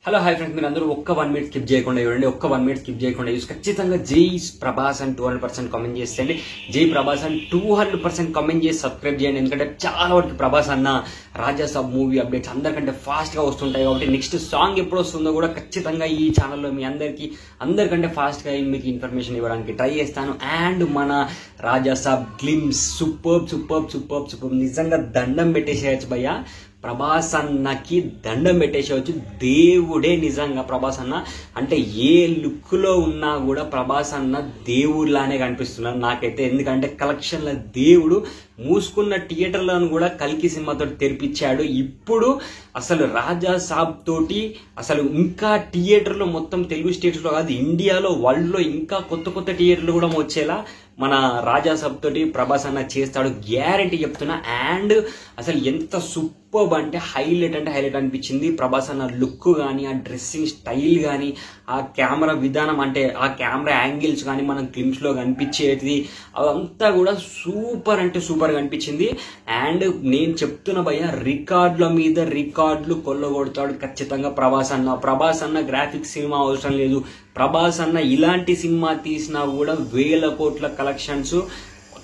Hello hi friends, మీరు అందరూ ఒక్క 1 మినిట్ స్కిప్ చేయకుండా చూడండి. ఒక్క 1 మినిట్ స్కిప్ చేయకుండా చూసి ఖచ్చితంగా జై ప్రభాస్ అని 200% కామెంట్ చేసేయండి. జై ప్రభాస్ అని 200% కామెంట్ చేసి సబ్స్క్రైబ్ చేయండి. ఎందుకంటే చాలా వరకు ప్రభాస్ అన్న రాజాసాబ్ మూవీ అప్డేట్స్ అందరికంటే ఫాస్ట్గా వస్తుంటాయి. కాబట్టి నెక్స్ట్ సాంగ్ ఎప్పుడు వస్తుందో కూడా ఖచ్చితంగా ఈ ఛానల్లో మీ అందరికంటే ఫాస్ట్గా మీకు ఇన్ఫర్మేషన్ ఇవ్వడానికి ట్రై చేస్తాను. అండ్ మన రాజాసాబ్ గ్లిమ్స్ సూపర్ నిజంగా దండం పెట్టేసేయచ్చు భయ్యా. ప్రభాస్ అన్నకి దండం పెట్టేసేవచ్చు. దేవుడే నిజంగా ప్రభాస్ అన్న అంటే ఏ లుక్ లో ఉన్నా కూడా ప్రభాస్ అన్న దేవుడిలానే కనిపిస్తున్నారు నాకైతే. ఎందుకంటే కలెక్షన్ల దేవుడు మూసుకున్న థియేటర్లను కూడా కల్కి సినిమాతో తెరిపించాడు. ఇప్పుడు అసలు రాజా సాబ్ తోటి అసలు ఇంకా థియేటర్లో మొత్తం తెలుగు స్టేట్స్లో కాదు ఇండియాలో వరల్డ్లో ఇంకా కొత్త థియేటర్లు కూడా వచ్చేలా మన రాజా సాబ్ తోటి ప్రభాస్ అన్న చేస్తాడు, గ్యారంటీ చెప్తున్నా. అండ్ అసలు ఎంత సూపర్ అంటే హైలైట్ అనిపించింది ప్రభాస్ అన్న లుక్ కానీ, ఆ డ్రెస్సింగ్ స్టైల్ కానీ, ఆ కెమెరా విధానం అంటే ఆ కెమెరా యాంగిల్స్ కానీ మనం క్లిమ్స్ లో కనిపించేది అదంతా కూడా సూపర్ అంటే సూపర్ గా అనిపించింది. అండ్ నేను చెప్తున్న భయ్య రికార్డుల మీద రికార్డులు కొల్లగొడతాడు ఖచ్చితంగా ప్రభాస్ అన్న గ్రాఫిక్స్ సినిమా అవసరం లేదు. ప్రభాస్ అన్న ఇలాంటి సినిమా తీసినా కూడా 1000 కోట్ల కలెక్షన్స్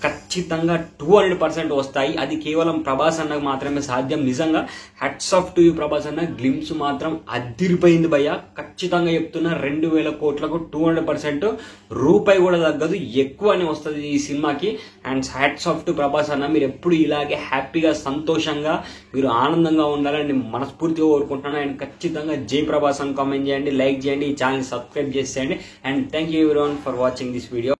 ఖచ్చితంగా 200% వస్తాయి. అది కేవలం ప్రభాస్ అన్నకు మాత్రమే సాధ్యం. నిజంగా hats off to you Prabhas అన్న. గ్లిమ్స్ మాత్రం అదిరిపోయింది భయ్య. ఖచ్చితంగా చెప్తున్నా 2000 కోట్లకు 200% రూపాయి కూడా తగ్గదు, ఎక్కువనే వస్తుంది ఈ సినిమాకి. And hats off to Prabhas అన్న. మీరు ఎప్పుడు ఇలాగే హ్యాపీగా సంతోషంగా మీరు ఆనందంగా ఉండాలని మనస్ఫూర్తిగా కోరుకుంటున్నాను. అండ్ ఖచ్చితంగా జై ప్రభాస్ అని కామెంట్ చేయండి, లైక్ చేయండి, ఈ ఛానల్ సబ్స్క్రైబ్ చేసేయండి. And thank you everyone for watching this video.